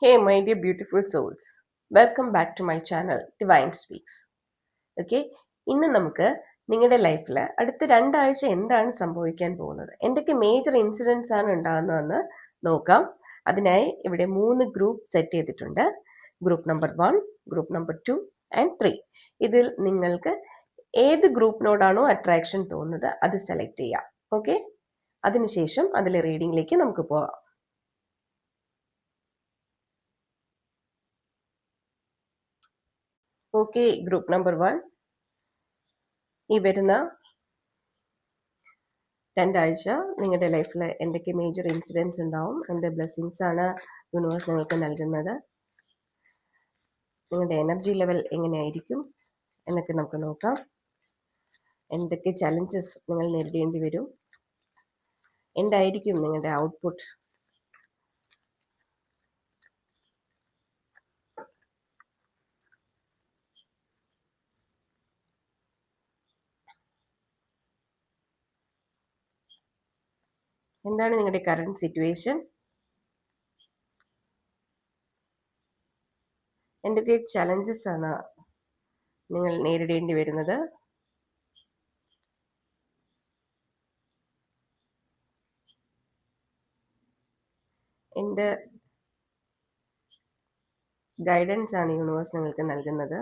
Hey, my dear beautiful souls. Welcome back to my channel, Divine Speaks. Okay, ഇന്ന് നമുക്ക് നിങ്ങളുടെ ലൈഫിൽ അടുത്ത 2 ആഴ്ച എന്താണ് സംഭവിക്കാൻ പോകുന്നത്, എന്തൊക്കെ മേജർ ഇൻസിഡൻസ് ആണ് ഉണ്ടാകുന്നതെന്ന് നോക്കാം. അതിനായി ഇവിടെ 3 ഗ്രൂപ്പ് സെറ്റ് ചെയ്തിട്ടുണ്ട്. Group number 1, group number 2 and 3. ഇതിൽ നിങ്ങൾക്ക് ഏത് ഗ്രൂപ്പിനോടാണോ അട്രാക്ഷൻ തോന്നുന്നത് അത് സെലക്ട് ചെയ്യാം. ഓക്കെ, അതിനുശേഷം അതിലെ റീഡിങ്ങിലേക്ക് നമുക്ക് പോകാം. Okay, group number 1. ഈ വരുന്ന 2 ആഴ്ച നിങ്ങളുടെ ലൈഫിൽ എന്തൊക്കെ മേജർ ഇൻസിഡൻസ് ഉണ്ടാവും, എന്ത് ബ്ലെസ്സിങ്സ് ആണ് യൂണിവേഴ്സ് നിങ്ങൾക്ക് നൽകുന്നത്, നിങ്ങളുടെ എനർജി ലെവൽ എങ്ങനെയായിരിക്കും എന്നൊക്കെ നമുക്ക് നോക്കാം. എന്തൊക്കെ ചലഞ്ചസ് നിങ്ങൾ നേരിടേണ്ടി വരും, എന്തായിരിക്കും നിങ്ങളുടെ ഔട്ട്പുട്ട്. എന്താണ് നിങ്ങളുടെ കറണ്ട് സിറ്റുവേഷൻ, എന്തൊക്കെ ചലഞ്ചസ് ആണ് നിങ്ങൾ നേരിടേണ്ടി വരുന്നത്, എന്ത് ഗൈഡൻസ് ആണ് യൂണിവേഴ്സ് നിങ്ങൾക്ക് നൽകുന്നത്.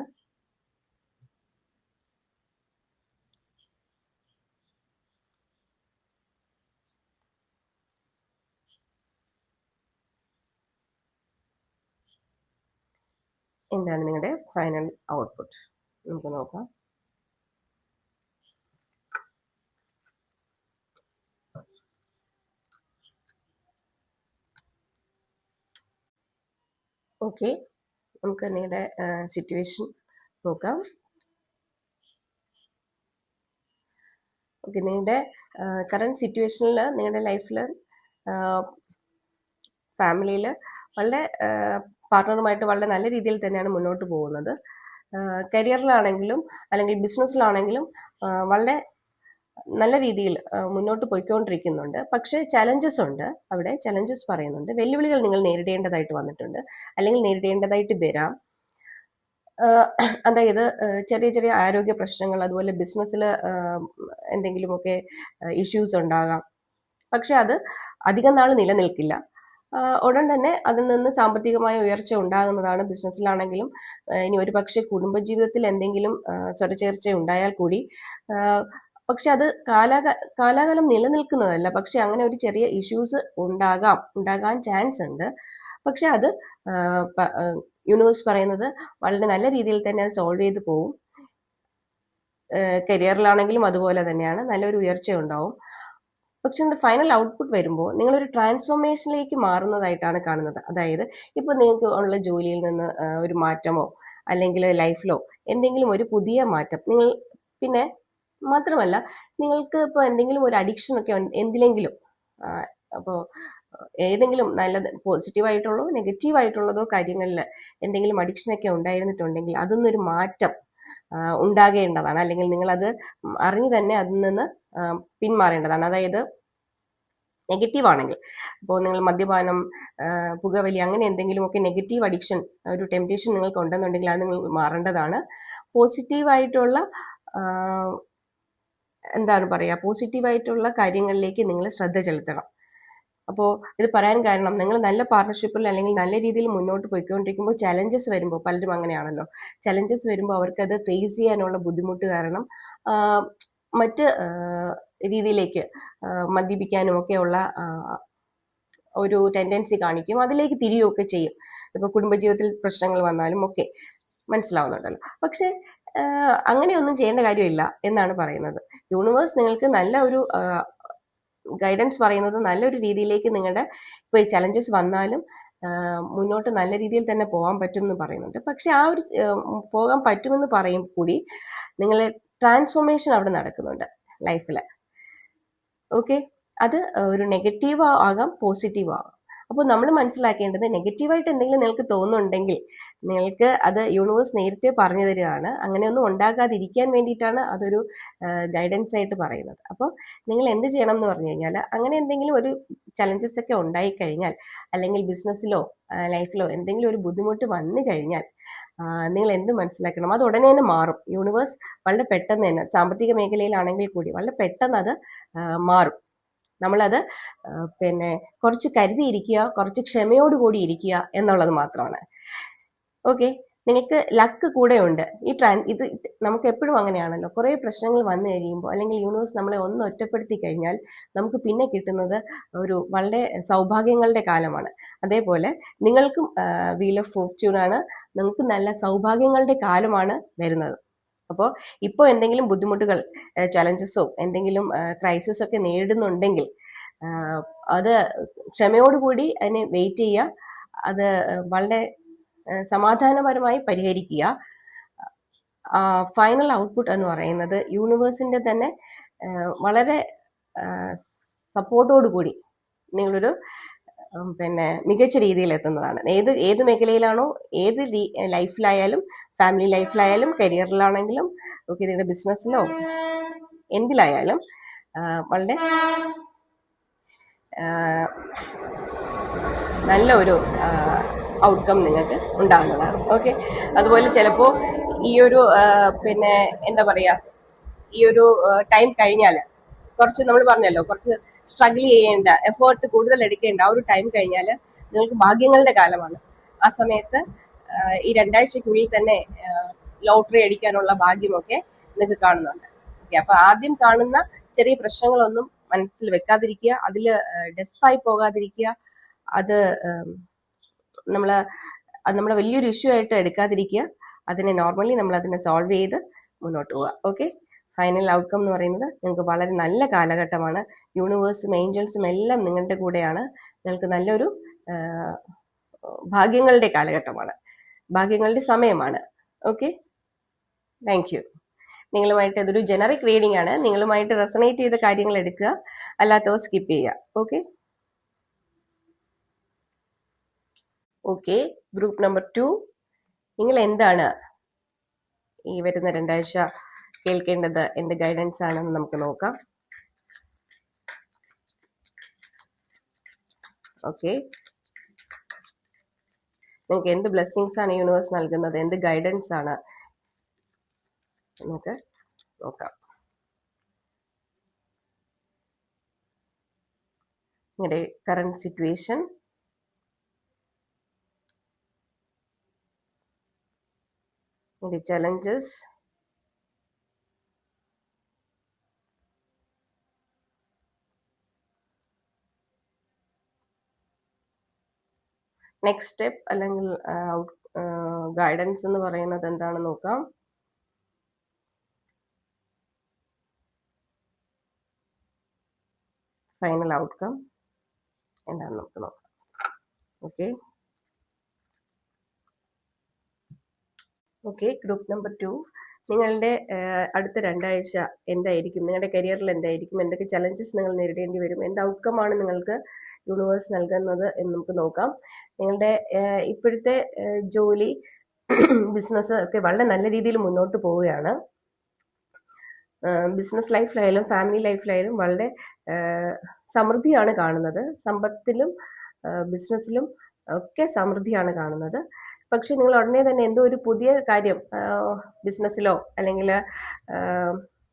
എന്താണ് നിങ്ങളുടെ ഫൈനൽ ഔട്ട്പുട്ട് നമുക്ക് നോക്കാം. ഓക്കെ, നമുക്ക് നിങ്ങളുടെ സിറ്റുവേഷൻ നോക്കാം. ഓക്കെ, നിങ്ങളുടെ കറണ്ട് സിറ്റുവേഷനിൽ നിങ്ങളുടെ ലൈഫിൽ ഫാമിലിയിൽ വളരെ പാർട്ട്ണറുമായിട്ട് വളരെ നല്ല രീതിയിൽ തന്നെയാണ് മുന്നോട്ട് പോകുന്നത്. കരിയറിലാണെങ്കിലും അല്ലെങ്കിൽ ബിസിനസ്സിലാണെങ്കിലും വളരെ നല്ല രീതിയിൽ മുന്നോട്ട് പോയിക്കൊണ്ടിരിക്കുന്നുണ്ട്. പക്ഷേ ചലഞ്ചസ് ഉണ്ട്, അവിടെ ചലഞ്ചസ് പറയുന്നുണ്ട്. വെല്ലുവിളികൾ നിങ്ങൾ നേരിടേണ്ടതായിട്ട് വന്നിട്ടുണ്ട്, അല്ലെങ്കിൽ നേരിടേണ്ടതായിട്ട് വരാം. അതായത് ചെറിയ ചെറിയ ആരോഗ്യ പ്രശ്നങ്ങൾ, അതുപോലെ ബിസിനസ്സിൽ എന്തെങ്കിലുമൊക്കെ ഇഷ്യൂസ് ഉണ്ടാകാം. പക്ഷെ അത് അധികം നാൾ നിലനിൽക്കില്ല. ഉടൻ തന്നെ അതിൽ നിന്ന് സാമ്പത്തികമായ ഉയർച്ച ഉണ്ടാകുന്നതാണ്. ബിസിനസ്സിലാണെങ്കിലും ഇനി ഒരു പക്ഷേ കുടുംബജീവിതത്തിൽ എന്തെങ്കിലും സ്വരച്ചേർച്ച ഉണ്ടായാൽ കൂടി പക്ഷെ അത് കാലാകാലം നിലനിൽക്കുന്നതല്ല. പക്ഷെ അങ്ങനെ ഒരു ചെറിയ ഇഷ്യൂസ് ഉണ്ടാകാൻ ചാൻസ് ഉണ്ട്. പക്ഷെ അത് യൂണിവേഴ്സ് പറയുന്നത് വളരെ നല്ല രീതിയിൽ തന്നെ അത് സോൾവ് ചെയ്ത് പോവും. കരിയറിലാണെങ്കിലും അതുപോലെ തന്നെയാണ്, നല്ലൊരു ഉയർച്ച ഉണ്ടാവും. പക്ഷെ അതിന്റെ ഫൈനൽ ഔട്ട്പുട്ട് വരുമ്പോൾ നിങ്ങളൊരു ട്രാൻസ്ഫോർമേഷനിലേക്ക് മാറുന്നതായിട്ടാണ് കാണുന്നത്. അതായത് ഇപ്പോൾ നിങ്ങൾക്ക് ഉള്ള ജോലിയിൽ നിന്ന് ഒരു മാറ്റമോ അല്ലെങ്കിൽ ലൈഫിലോ എന്തെങ്കിലും ഒരു പുതിയ മാറ്റം നിങ്ങൾ, പിന്നെ മാത്രമല്ല നിങ്ങൾക്ക് ഇപ്പോൾ എന്തെങ്കിലും ഒരു അഡിക്ഷൻ ഒക്കെ എന്തിലെങ്കിലും, അപ്പോൾ ഏതെങ്കിലും നല്ലത് പോസിറ്റീവായിട്ടുള്ളതോ നെഗറ്റീവായിട്ടുള്ളതോ കാര്യങ്ങളിൽ എന്തെങ്കിലും അഡിക്ഷനൊക്കെ ഉണ്ടായിരുന്നിട്ടുണ്ടെങ്കിൽ അതിന്നൊരു മാറ്റം ഉണ്ടാകേണ്ടതാണ്. അല്ലെങ്കിൽ നിങ്ങളത് അറിഞ്ഞു തന്നെ അതിൽ നിന്ന് പിന്മാറേണ്ടതാണ്. അതായത് നെഗറ്റീവ് ആണെങ്കിൽ, ഇപ്പോൾ നിങ്ങൾ മദ്യപാനം, പുകവലി, അങ്ങനെ എന്തെങ്കിലുമൊക്കെ നെഗറ്റീവ് അഡിക്ഷൻ, ഒരു ടെംപ്റ്റേഷൻ നിങ്ങൾക്ക് ഉണ്ടെന്നുണ്ടെങ്കിൽ അത് നിങ്ങൾ മാറേണ്ടതാണ്. പോസിറ്റീവായിട്ടുള്ള എന്താണ് പറയുക, പോസിറ്റീവായിട്ടുള്ള കാര്യങ്ങളിലേക്ക് നിങ്ങൾ ശ്രദ്ധ ചെലുത്തണം. അപ്പോൾ ഇത് പറയാൻ കാരണം, നിങ്ങൾ നല്ല പാർട്ണർഷിപ്പിൽ അല്ലെങ്കിൽ നല്ല രീതിയിൽ മുന്നോട്ട് പോയിക്കൊണ്ടിരിക്കുമ്പോൾ ചലഞ്ചസ് വരുമ്പോൾ, പലരും അങ്ങനെയാണല്ലോ, ചലഞ്ചസ് വരുമ്പോൾ അവർക്കത് ഫേസ് ചെയ്യാനുള്ള ബുദ്ധിമുട്ട് കാരണം മറ്റ് രീതിയിലേക്ക് മദ്യപിക്കാനും ഒക്കെയുള്ള ഒരു ടെൻഡൻസി കാണിക്കും, അതിലേക്ക് തിരിയുകയൊക്കെ ചെയ്യും. ഇപ്പോൾ കുടുംബജീവിതത്തിൽ പ്രശ്നങ്ങൾ വന്നാലും ഒക്കെ മനസ്സിലാവുന്നുണ്ടല്ലോ. പക്ഷെ അങ്ങനെയൊന്നും ചെയ്യേണ്ട കാര്യമില്ല എന്നാണ് പറയുന്നത്. യൂണിവേഴ്സ് നിങ്ങൾക്ക് നല്ല ഒരു ഗൈഡൻസ് പറയുന്നത് നല്ലൊരു രീതിയിലേക്ക് നിങ്ങളുടെ ഇപ്പോൾ ഈ ചലഞ്ചസ് വന്നാലും മുന്നോട്ട് നല്ല രീതിയിൽ തന്നെ പോകാൻ പറ്റുമെന്ന് പറയുന്നുണ്ട്. പക്ഷെ ആ ഒരു പോകാൻ പറ്റുമെന്ന് പറയും കൂടി നിങ്ങൾ ട്രാൻസ്ഫോർമേഷൻ അവിടെ നടക്കുന്നുണ്ട് ലൈഫിൽ. ഓക്കെ, അത് ഒരു നെഗറ്റീവ് ആകാം, പോസിറ്റീവ് ആകാം. അപ്പോൾ നമ്മൾ മനസ്സിലാക്കേണ്ടത് നെഗറ്റീവായിട്ട് എന്തെങ്കിലും നിങ്ങൾക്ക് തോന്നുന്നുണ്ടെങ്കിൽ നിങ്ങൾക്ക് അത് യൂണിവേഴ്സ് നേരത്തെ പറഞ്ഞു തരികയാണ്. അങ്ങനെയൊന്നും ഉണ്ടാകാതിരിക്കാൻ വേണ്ടിയിട്ടാണ് അതൊരു ഗൈഡൻസ് ആയിട്ട് പറയുന്നത്. അപ്പോൾ നിങ്ങൾ എന്ത് ചെയ്യണം എന്ന് പറഞ്ഞു കഴിഞ്ഞാൽ, അങ്ങനെ എന്തെങ്കിലും ഒരു ചലഞ്ചസ് ഒക്കെ ഉണ്ടായിക്കഴിഞ്ഞാൽ, അല്ലെങ്കിൽ ബിസിനസ്സിലോ ലൈഫിലോ എന്തെങ്കിലും ഒരു ബുദ്ധിമുട്ട് വന്നു കഴിഞ്ഞാൽ നിങ്ങൾ എന്ത് മനസ്സിലാക്കണം, അത് ഉടനെ തന്നെ മാറും. യൂണിവേഴ്സ് വളരെ പെട്ടെന്ന് തന്നെ, സാമ്പത്തിക മേഖലയിലാണെങ്കിൽ കൂടി വളരെ പെട്ടെന്ന് അത് മാറും. നമ്മളത് പിന്നെ കുറച്ച് കരുതിയിരിക്കുക, കുറച്ച് ക്ഷമയോടുകൂടി ഇരിക്കുക എന്നുള്ളത് മാത്രമാണ്. ഓക്കെ, നിങ്ങൾക്ക് ലക്ക് കൂടെ ഉണ്ട്. ഇത് നമുക്ക് എപ്പോഴും അങ്ങനെയാണല്ലോ, കുറേ പ്രശ്നങ്ങൾ വന്നു കഴിയുമ്പോൾ അല്ലെങ്കിൽ യൂണിവേഴ്സ് നമ്മളെ ഒന്ന് ഒറ്റപ്പെടുത്തി കഴിഞ്ഞാൽ നമുക്ക് പിന്നെ കിട്ടുന്നത് ഒരു വളരെ സൗഭാഗ്യങ്ങളുടെ കാലമാണ്. അതേപോലെ നിങ്ങൾക്കും വീൽ ഓഫ് ഫോർച്യൂൺ ആണ്, നിങ്ങൾക്ക് നല്ല സൗഭാഗ്യങ്ങളുടെ കാലമാണ് വരുന്നത്. അപ്പോൾ ഇപ്പോൾ എന്തെങ്കിലും ബുദ്ധിമുട്ടുകൾ, ചലഞ്ചസോ എന്തെങ്കിലും ക്രൈസിസ് ഒക്കെ നേരിടുന്നുണ്ടെങ്കിൽ അത് ക്ഷമയോടുകൂടി അതിനെ വെയിറ്റ് ചെയ്യുക. അത് വളരെ സമാധാനപരമായി പരിഹരിക്കുക. ഫൈനൽ ഔട്ട്പുട്ട് എന്ന് പറയുന്നത് യൂണിവേഴ്സിന്റെ തന്നെ വളരെ സപ്പോർട്ടോടു കൂടി നിങ്ങളൊരു പിന്നെ മികച്ച രീതിയിൽ എത്തുന്നതാണ്. ഏത് മേഖലയിലാണോ, ഏത് ലൈഫിലായാലും, ഫാമിലി ലൈഫിലായാലും, കരിയറിലാണെങ്കിലും ഓക്കെ, നിങ്ങളുടെ ബിസിനസ്സിലോ എന്തിലായാലും വളരെ നല്ല ഒരു ഔട്ട്കം നിങ്ങൾക്ക് ഉണ്ടാകുന്നതാണ്. ഓക്കെ, അതുപോലെ ചിലപ്പോൾ ഈ ഒരു പിന്നെ എന്താ പറയുക, ഈ ഒരു ടൈം കഴിഞ്ഞാൽ കുറച്ച് നമ്മൾ പറഞ്ഞല്ലോ, കുറച്ച് സ്ട്രഗിൾ ചെയ്യേണ്ട, എഫേർട്ട് കൂടുതൽ എടുക്കേണ്ട ആ ഒരു ടൈം കഴിഞ്ഞാൽ നിങ്ങൾക്ക് ഭാഗ്യങ്ങളുടെ കാലമാണ്. ആ സമയത്ത് ഈ 2 ആഴ്ചക്കുള്ളിൽ തന്നെ ലോട്ടറി അടിക്കാനുള്ള ഭാഗ്യമൊക്കെ നിങ്ങൾക്ക് കാണുന്നുണ്ട്. ഓക്കെ, അപ്പൊ ആദ്യം കാണുന്ന ചെറിയ പ്രശ്നങ്ങളൊന്നും മനസ്സിൽ വെക്കാതിരിക്കുക, അതിൽ ഡെസ്പായി പോകാതിരിക്കുക. അത് നമ്മളെ വലിയൊരു ഇഷ്യൂ ആയിട്ട് എടുക്കാതിരിക്കുക. അതിനെ നോർമലി നമ്മൾ അതിനെ സോൾവ് ചെയ്ത് മുന്നോട്ട് പോവുക. ഓക്കെ, ഫൈനൽ ഔട്ട്കം എന്ന് പറയുന്നത് നിങ്ങൾക്ക് വളരെ നല്ല കാലഘട്ടമാണ്. യൂണിവേഴ്സും ഏഞ്ചൽസും എല്ലാം നിങ്ങളുടെ കൂടെയാണ്. നിങ്ങൾക്ക് നല്ലൊരു ഭാഗ്യങ്ങളുടെ കാലഘട്ടമാണ്, ഭാഗ്യങ്ങളുടെ സമയമാണ്. Okay, thank you. നിങ്ങളുമായിട്ട് ഇതൊരു ജനറിക് റീഡിംഗ് ആണ്. നിങ്ങളുമായിട്ട് റെസണേറ്റ് ചെയ്ത കാര്യങ്ങൾ എടുക്കുക, അല്ലാത്തവ സ്കിപ്പ് ചെയ്യുക. ഓക്കെ ഓക്കെ, ഗ്രൂപ്പ് നമ്പർ 2, നിങ്ങൾ എന്താണ് ഈ വരുന്ന 2 ആഴ്ച കേൾക്കേണ്ടത്, എന്ത് ഗൈഡൻസ് ആണെന്ന് നമുക്ക് നോക്കാം. ഓക്കെ, നിങ്ങൾക്ക് എന്ത് ബ്ലെസ്സിങ്സ് ആണ് യൂണിവേഴ്സ് നൽകുന്നത്, എന്ത് ഗൈഡൻസ് ആണ് നമുക്ക് നോക്കാം. നിങ്ങളുടെ കറന്റ് സിറ്റുവേഷൻ, നിങ്ങളുടെ ചലഞ്ചസ്, നെക്സ്റ്റ് സ്റ്റെപ്പ് അല്ലെങ്കിൽ ഗൈഡൻസ് എന്ന് പറയുന്നത് എന്താണെന്ന് നോക്കാം. ഫൈനൽ ഔട്ട്കം എന്താണെന്ന് നമുക്ക് നോക്കാം. ഓക്കെ ഓക്കെ, ഗ്രൂപ്പ് നമ്പർ 2, നിങ്ങളുടെ അടുത്ത 2 ആഴ്ച എന്തായിരിക്കും, നിങ്ങളുടെ കരിയറിൽ എന്തായിരിക്കും, എന്തൊക്കെ ചലഞ്ചസ് നിങ്ങൾ നേരിടേണ്ടി വരും, എന്ത് ഔട്ട്കമാണ് നിങ്ങൾക്ക് യൂണിവേഴ്സ് നൽകുന്നത് എന്ന് നമുക്ക് നോക്കാം. നിങ്ങളുടെ ഇപ്പോഴത്തെ ജോലി, ബിസിനസ് ഒക്കെ വളരെ നല്ല രീതിയിൽ മുന്നോട്ട് പോവുകയാണ്. ബിസിനസ് ലൈഫിലായാലും ഫാമിലി ലൈഫിലായാലും വളരെ സമൃദ്ധിയാണ് കാണുന്നത്. സമ്പത്തിലും ബിസിനസ്സിലും ഒക്കെ സമൃദ്ധിയാണ് കാണുന്നത്. പക്ഷെ നിങ്ങൾ ഉടനെ തന്നെ എന്തോ ഒരു പുതിയ കാര്യം ബിസിനസ്സിലോ അല്ലെങ്കിൽ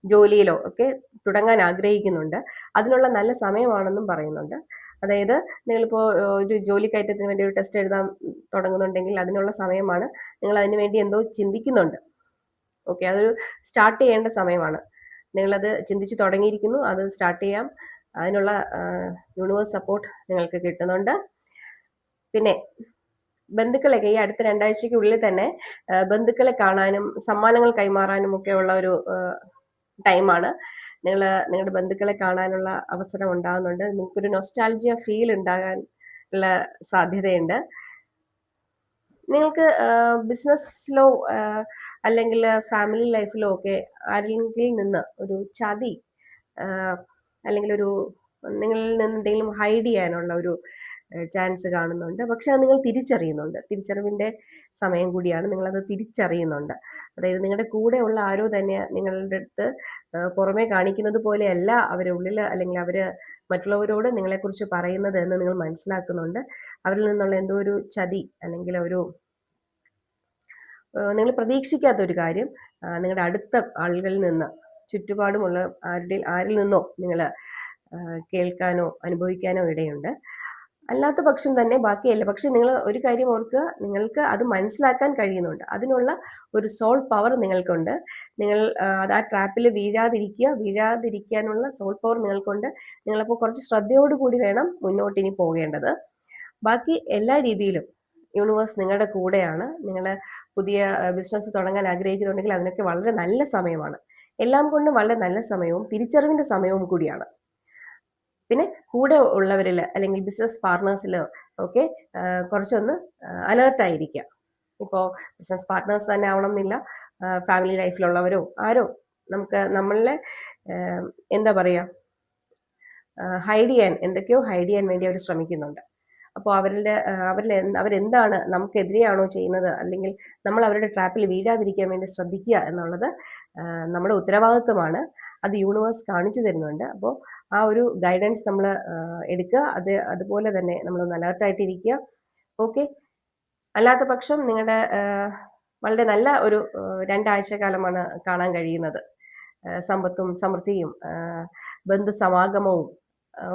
ജോലിയിലോ ഒക്കെ തുടങ്ങാൻ ആഗ്രഹിക്കുന്നുണ്ട്. അതിനുള്ള നല്ല സമയമാണെന്നും പറയുന്നുണ്ട്. അതായത് നിങ്ങളിപ്പോൾ ഒരു ജോലി കയറ്റത്തിന് വേണ്ടി ഒരു ടെസ്റ്റ് എഴുതാൻ തുടങ്ങുന്നുണ്ടെങ്കിൽ അതിനുള്ള സമയമാണ്. നിങ്ങൾ അതിനു വേണ്ടി എന്തോ ചിന്തിക്കുന്നുണ്ട്. ഓക്കെ, അതൊരു സ്റ്റാർട്ട് ചെയ്യേണ്ട സമയമാണ്. നിങ്ങളത് ചിന്തിച്ച് തുടങ്ങിയിരിക്കുന്നു, അത് സ്റ്റാർട്ട് ചെയ്യാം. അതിനുള്ള യൂണിവേഴ്സ് സപ്പോർട്ട് നിങ്ങൾക്ക് കിട്ടുന്നുണ്ട്. പിന്നെ ബന്ധുക്കളൊക്കെ ഈ അടുത്ത 2 ആഴ്ചയ്ക്കുള്ളിൽ തന്നെ ബന്ധുക്കളെ കാണാനും സമ്മാനങ്ങൾ കൈമാറാനും ഒക്കെ ഉള്ള ഒരു ടൈമാണ്. നിങ്ങളുടെ ബന്ധുക്കളെ കാണാനുള്ള അവസരം ഉണ്ടാകുന്നുണ്ട്. നിങ്ങൾക്കൊരു നൊസ്റ്റാൾജിയ ഫീൽ ഉണ്ടാകാൻ ഉള്ള സാധ്യതയുണ്ട്. നിങ്ങൾക്ക് ബിസിനസ്സിലോ അല്ലെങ്കിൽ ഫാമിലി ലൈഫിലോ ഒക്കെ ആരെങ്കിലും നിന്ന് ഒരു ചതി അല്ലെങ്കിൽ ഒരു നിങ്ങളിൽ നിന്ന് എന്തെങ്കിലും ഹൈഡ് ചെയ്യാനുള്ള ഒരു ചാൻസ് കാണുന്നുണ്ട്. പക്ഷെ അത് നിങ്ങൾ തിരിച്ചറിയുന്നുണ്ട്. തിരിച്ചറിവിൻ്റെ സമയം കൂടിയാണ്. നിങ്ങളത് തിരിച്ചറിയുന്നുണ്ട്. അതായത് നിങ്ങളുടെ കൂടെയുള്ള ആരോ തന്നെ നിങ്ങളുടെ അടുത്ത് പുറമേ കാണിക്കുന്നത് പോലെയല്ല അവരുള്ളിൽ, അല്ലെങ്കിൽ അവർ മറ്റുള്ളവരോട് നിങ്ങളെക്കുറിച്ച് പറയുന്നത് എന്ന് നിങ്ങൾ മനസ്സിലാക്കുന്നുണ്ട്. അവരിൽ നിന്നുള്ള എന്തോ ഒരു ചതി, അല്ലെങ്കിൽ ഒരു നിങ്ങൾ പ്രതീക്ഷിക്കാത്ത ഒരു കാര്യം നിങ്ങളുടെ അടുത്ത ആളുകളിൽ നിന്ന്, ചുറ്റുപാടുമുള്ള ആരിൽ നിന്നോ നിങ്ങൾ കേൾക്കാനോ അനുഭവിക്കാനോ ഇടയുണ്ട്. അല്ലാത്ത പക്ഷം തന്നെ ബാക്കിയല്ല. പക്ഷെ നിങ്ങൾ ഒരു കാര്യം ഓർക്കുക, നിങ്ങൾക്ക് അത് മനസ്സിലാക്കാൻ കഴിയുന്നുണ്ട്. അതിനുള്ള ഒരു സോൾ പവർ നിങ്ങൾക്കുണ്ട്. നിങ്ങൾ ആ ട്രാപ്പിൽ വീഴാതിരിക്കാനുള്ള സോൾ പവർ നിങ്ങൾക്കുണ്ട്. നിങ്ങളപ്പോൾ കുറച്ച് ശ്രദ്ധയോടുകൂടി വേണം മുന്നോട്ട് ഇനി പോകേണ്ടത്. ബാക്കി എല്ലാ രീതിയിലും യൂണിവേഴ്സ് നിങ്ങളുടെ കൂടെയാണ്. നിങ്ങൾ പുതിയ ബിസിനസ് തുടങ്ങാൻ ആഗ്രഹിക്കുന്നുണ്ടെങ്കിൽ അതിനൊക്കെ വളരെ നല്ല സമയമാണ്. എല്ലാം കൊണ്ടും വളരെ നല്ല സമയവും തിരിച്ചറിവിൻ്റെ സമയവും കൂടിയാണ്. പിന്നെ കൂടെ ഉള്ളവരിൽ, അല്ലെങ്കിൽ ബിസിനസ് പാർട്ട്നേഴ്സിൽ ഒക്കെ കുറച്ചൊന്ന് അലേർട്ടായിരിക്കുക. ഇപ്പോൾ ബിസിനസ് പാർട്ട്നേഴ്സ് തന്നെ ആവണമെന്നില്ല, ഫാമിലി ലൈഫിലുള്ളവരോ ആരോ നമ്മളെ എന്താ പറയുക, എന്തൊക്കെയോ ഹൈഡ് ചെയ്യാൻ വേണ്ടി അവർ ശ്രമിക്കുന്നുണ്ട്. അപ്പോൾ അവരെന്താണ് നമുക്കെതിരെയാണോ ചെയ്യുന്നത്, അല്ലെങ്കിൽ നമ്മൾ അവരുടെ ട്രാപ്പിൽ വീഴാതിരിക്കാൻ വേണ്ടി ശ്രദ്ധിക്കുക എന്നുള്ളത് നമ്മുടെ ഉത്തരവാദിത്വമാണ്. അത് യൂണിവേഴ്സ് കാണിച്ചു തരുന്നുണ്ട്. അപ്പോൾ ആ ഒരു ഗൈഡൻസ് നമ്മൾ എടുക്കുക. അതുപോലെ തന്നെ നമ്മളൊന്ന് അലേർട്ടായിട്ടിരിക്കുക. ഓക്കെ. അല്ലാത്ത പക്ഷം നിങ്ങളുടെ വളരെ നല്ല ഒരു 2 ആഴ്ചക്കാലമാണ് കാണാൻ കഴിയുന്നത്. സമ്പത്തും സമൃദ്ധിയും ബന്ധുസമാഗമവും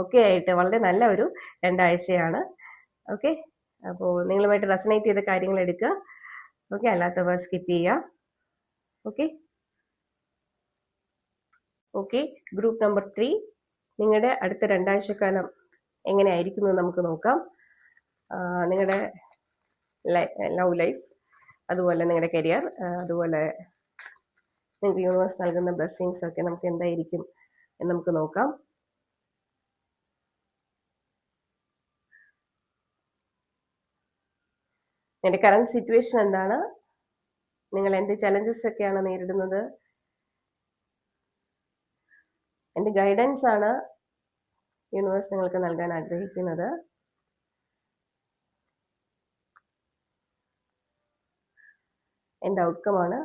ഒക്കെ ആയിട്ട് വളരെ നല്ല ഒരു 2 ആഴ്ചയാണ്. ഓക്കെ. അപ്പോൾ നിങ്ങളുമായിട്ട് റെസനേറ്റ് ചെയ്ത കാര്യങ്ങൾ എടുക്കുക. ഓക്കെ. അല്ലാത്തവ സ്കിപ്പ് ചെയ്യുക. ഓക്കെ. ഓക്കെ. ഗ്രൂപ്പ് നമ്പർ 3, നിങ്ങളുടെ അടുത്ത 2 ആഴ്ചക്കാലം എങ്ങനെയായിരിക്കുന്നു നമുക്ക് നോക്കാം. നിങ്ങളുടെ ലവ് ലൈഫ്, അതുപോലെ നിങ്ങളുടെ കരിയർ, അതുപോലെ നിങ്ങൾക്ക് യൂണിവേഴ്സ് നൽകുന്ന ബ്ലെസ്സിങ്സ് ഒക്കെ നമുക്ക് എന്തായിരിക്കും എന്ന് നമുക്ക് നോക്കാം. നിങ്ങളുടെ കറണ്ട് സിറ്റുവേഷൻ എന്താണ്? നിങ്ങൾ എന്ത് ചലഞ്ചസ് ഒക്കെയാണ് നേരിടുന്നത്? എന്ത് ഗൈഡൻസ് ആണ് യൂണിവേഴ്സ് നിങ്ങൾക്ക് നൽകാൻ ആഗ്രഹിക്കുന്നത്? എന്ത് ഔട്ട്കമാണ്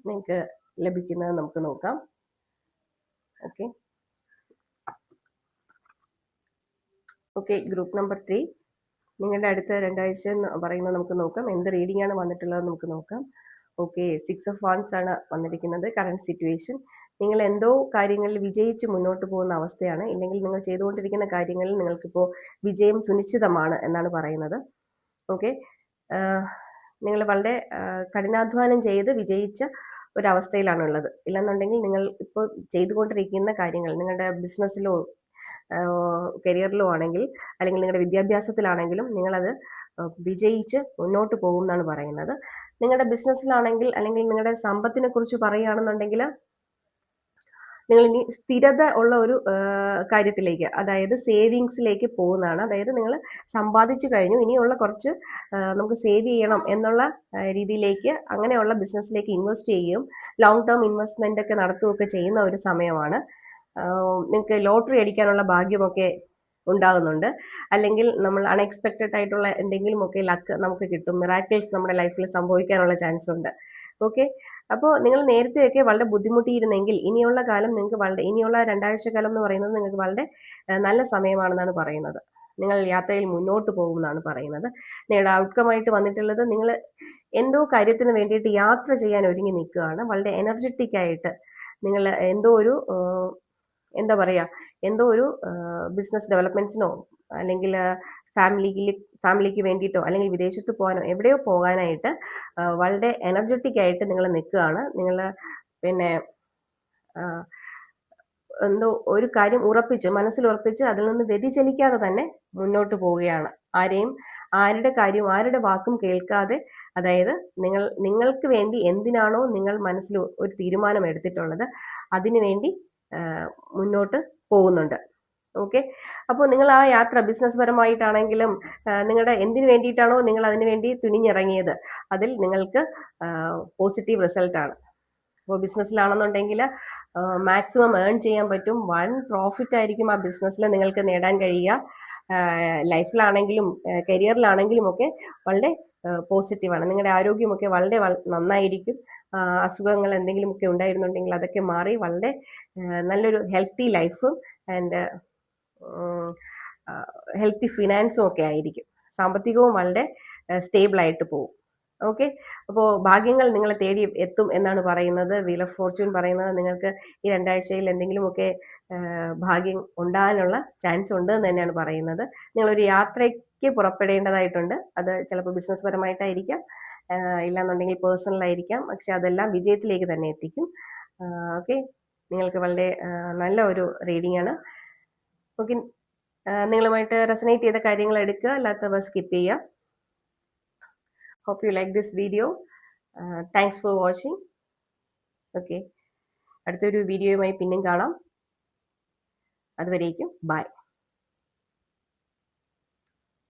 നിങ്ങൾക്ക് ലഭിക്കുന്നത് നമുക്ക് നോക്കാം. ഓക്കെ. ഓക്കെ. ഗ്രൂപ്പ് നമ്പർ 3, നിങ്ങളുടെ അടുത്ത 2 ആഴ്ച എന്ന് പറയുന്നത് നമുക്ക് നോക്കാം. എന്ത് റീഡിംഗ് ആണ് വന്നിട്ടുള്ളത് നമുക്ക് നോക്കാം. ഓക്കെ. 6 ഓഫ് വാൻഡ്സ് ആണ് വന്നിരിക്കുന്നത്. കറണ്ട് സിറ്റുവേഷൻ, നിങ്ങൾ എന്തോ കാര്യങ്ങളിൽ വിജയിച്ച് മുന്നോട്ട് പോകുന്ന അവസ്ഥയാണ്. ഇല്ലെങ്കിൽ നിങ്ങൾ ചെയ്തുകൊണ്ടിരിക്കുന്ന കാര്യങ്ങളിൽ നിങ്ങൾക്കിപ്പോൾ വിജയം സുനിശ്ചിതമാണ് എന്നാണ് പറയുന്നത്. ഓക്കെ. നിങ്ങൾ വളരെ കഠിനാധ്വാനം ചെയ്ത് വിജയിച്ച ഒരവസ്ഥയിലാണുള്ളത്. ഇല്ലെന്നുണ്ടെങ്കിൽ നിങ്ങൾ ഇപ്പോൾ ചെയ്തുകൊണ്ടിരിക്കുന്ന കാര്യങ്ങൾ, നിങ്ങളുടെ ബിസിനസ്സിലോ കരിയറിലോ ആണെങ്കിൽ, അല്ലെങ്കിൽ നിങ്ങളുടെ വിദ്യാഭ്യാസത്തിലാണെങ്കിലും നിങ്ങളത് വിജയിച്ച് മുന്നോട്ട് പോകും എന്നാണ് പറയുന്നത്. നിങ്ങളുടെ ബിസിനസ്സിലാണെങ്കിൽ, അല്ലെങ്കിൽ നിങ്ങളുടെ സമ്പത്തിനെ കുറിച്ച് പറയുകയാണെന്നുണ്ടെങ്കിൽ, നിങ്ങൾ ഇനി സ്ഥിരത ഉള്ള ഒരു കാര്യത്തിലേക്ക്, അതായത് സേവിങ്സിലേക്ക് പോകുന്നതാണ്. അതായത് നിങ്ങൾ സമ്പാദിച്ചു കഴിഞ്ഞു, ഇനിയുള്ള കുറച്ച് നമുക്ക് സേവ് ചെയ്യണം എന്നുള്ള രീതിയിലേക്ക്, അങ്ങനെയുള്ള ബിസിനസ്സിലേക്ക് ഇൻവെസ്റ്റ് ചെയ്യുകയും ലോങ് ടേം ഇൻവെസ്റ്റ്മെൻ്റ് ഒക്കെ നടത്തുകയൊക്കെ ചെയ്യുന്ന ഒരു സമയമാണ്. നിങ്ങൾക്ക് ലോട്ടറി അടിക്കാനുള്ള ഭാഗ്യമൊക്കെ ഉണ്ടാകുന്നുണ്ട്. അല്ലെങ്കിൽ നമ്മൾ അൺഎക്സ്പെക്റ്റഡ് ആയിട്ടുള്ള എന്തെങ്കിലുമൊക്കെ ലക്ക് നമുക്ക് കിട്ടും. മിറാക്കിൾസ് നമ്മുടെ ലൈഫിൽ സംഭവിക്കാനുള്ള ചാൻസ് ഉണ്ട്. ഓക്കെ. അപ്പോൾ നിങ്ങൾ നേരത്തെയൊക്കെ വളരെ ബുദ്ധിമുട്ടിയിരുന്നെങ്കിൽ ഇനിയുള്ള കാലം നിങ്ങൾക്ക് ഇനിയുള്ള 2 ആഴ്ചക്കാലം എന്ന് പറയുന്നത് നിങ്ങൾക്ക് വളരെ നല്ല സമയമാണെന്നാണ് പറയുന്നത്. നിങ്ങൾ യാത്രയിൽ മുന്നോട്ട് പോകുമെന്നാണ് പറയുന്നത്. നിങ്ങളുടെ ഔട്ട്കമായിട്ട് വന്നിട്ടുള്ളത്, നിങ്ങൾ എന്തോ കാര്യത്തിന് വേണ്ടിയിട്ട് യാത്ര ചെയ്യാൻ ഒരുങ്ങി നിൽക്കുകയാണ്. വളരെ എനർജറ്റിക് ആയിട്ട് നിങ്ങൾ എന്തോ ഒരു എന്താ പറയുക, എന്തോ ഒരു ബിസിനസ് ഡെവലപ്മെൻറ്റ്സിനോ, അല്ലെങ്കിൽ ഫാമിലിക്ക് വേണ്ടിയിട്ടോ, അല്ലെങ്കിൽ വിദേശത്ത് പോകാനോ എവിടെയോ പോകാനായിട്ട് വളരെ എനർജറ്റിക് ആയിട്ട് നിങ്ങൾ നിൽക്കുകയാണ്. നിങ്ങൾ പിന്നെ എന്തോ ഒരു കാര്യം മനസ്സിൽ ഉറപ്പിച്ച് അതിൽ നിന്ന് വ്യതിചലിക്കാതെ തന്നെ മുന്നോട്ട് പോവുകയാണ്. ആരുടെ കാര്യവും ആരുടെ വാക്കും കേൾക്കാതെ, അതായത് നിങ്ങൾക്ക് വേണ്ടി എന്തിനാണോ നിങ്ങൾ മനസ്സിൽ ഒരു തീരുമാനം എടുത്തിട്ടുള്ളത് അതിനു വേണ്ടി മുന്നോട്ട് പോകുന്നുണ്ട്. ഓക്കെ. അപ്പോൾ നിങ്ങൾ ആ യാത്ര ബിസിനസ് പരമായിട്ടാണെങ്കിലും നിങ്ങളുടെ എന്തിനു വേണ്ടിയിട്ടാണോ നിങ്ങൾ അതിനു വേണ്ടി തുനിഞ്ഞിറങ്ങിയത്, അതിൽ നിങ്ങൾക്ക് പോസിറ്റീവ് റിസൾട്ടാണ്. അപ്പോൾ ബിസിനസ്സിലാണെന്നുണ്ടെങ്കിൽ മാക്സിമം ഏൺ ചെയ്യാൻ പറ്റും. വൺ പ്രോഫിറ്റ് ആയിരിക്കും ആ ബിസിനസ്സിൽ നിങ്ങൾക്ക് നേടാൻ കഴിയുക. ലൈഫിലാണെങ്കിലും കരിയറിലാണെങ്കിലും ഒക്കെ വളരെ പോസിറ്റീവാണ്. നിങ്ങളുടെ ആരോഗ്യമൊക്കെ വളരെ നന്നായിരിക്കും. അസുഖങ്ങൾ എന്തെങ്കിലുമൊക്കെ ഉണ്ടായിരുന്നുണ്ടെങ്കിൽ അതൊക്കെ മാറി വളരെ നല്ലൊരു ഹെൽത്തി ലൈഫും ആൻഡ് ഹെൽത്തി ഫിനാൻസും ഒക്കെ ആയിരിക്കും. സാമ്പത്തികവും വളരെ സ്റ്റേബിളായിട്ട് പോകും. ഓക്കെ, അപ്പോൾ ഭാഗ്യങ്ങൾ നിങ്ങളെ തേടി എത്തും എന്നാണ് പറയുന്നത്. വീൽ ഓഫ് ഫോർച്യൂൺ പറയുന്നത് നിങ്ങൾക്ക് ഈ 2 ആഴ്ചയിൽ എന്തെങ്കിലുമൊക്കെ ഭാഗ്യം ഉണ്ടാകാനുള്ള ചാൻസ് ഉണ്ട് എന്ന് തന്നെയാണ് പറയുന്നത്. നിങ്ങളൊരു യാത്രയ്ക്ക് പുറപ്പെടേണ്ടതായിട്ടുണ്ട്. അത് ചിലപ്പോൾ ബിസിനസ് പരമായിട്ടായിരിക്കാം, ഇല്ലാന്നുണ്ടെങ്കിൽ പേഴ്സണൽ ആയിരിക്കാം. പക്ഷെ അതെല്ലാം വിജയത്തിലേക്ക് തന്നെ എത്തിക്കും. ഓക്കെ, നിങ്ങൾക്ക് വളരെ നല്ല ഒരു റീഡിംഗ് ആണ്. ഓക്കെ, നിങ്ങളുമായിട്ട് റെസനേറ്റ് ചെയ്ത കാര്യങ്ങൾ എടുക്കുക, അല്ലാത്തവ സ്കിപ്പ് ചെയ്യുക. Hope you like this video. Thanks for watching. Okay, അടുത്തൊരു വീഡിയോയുമായി പിന്നെയും കാണാം. അതുവരേക്കും ബൈ.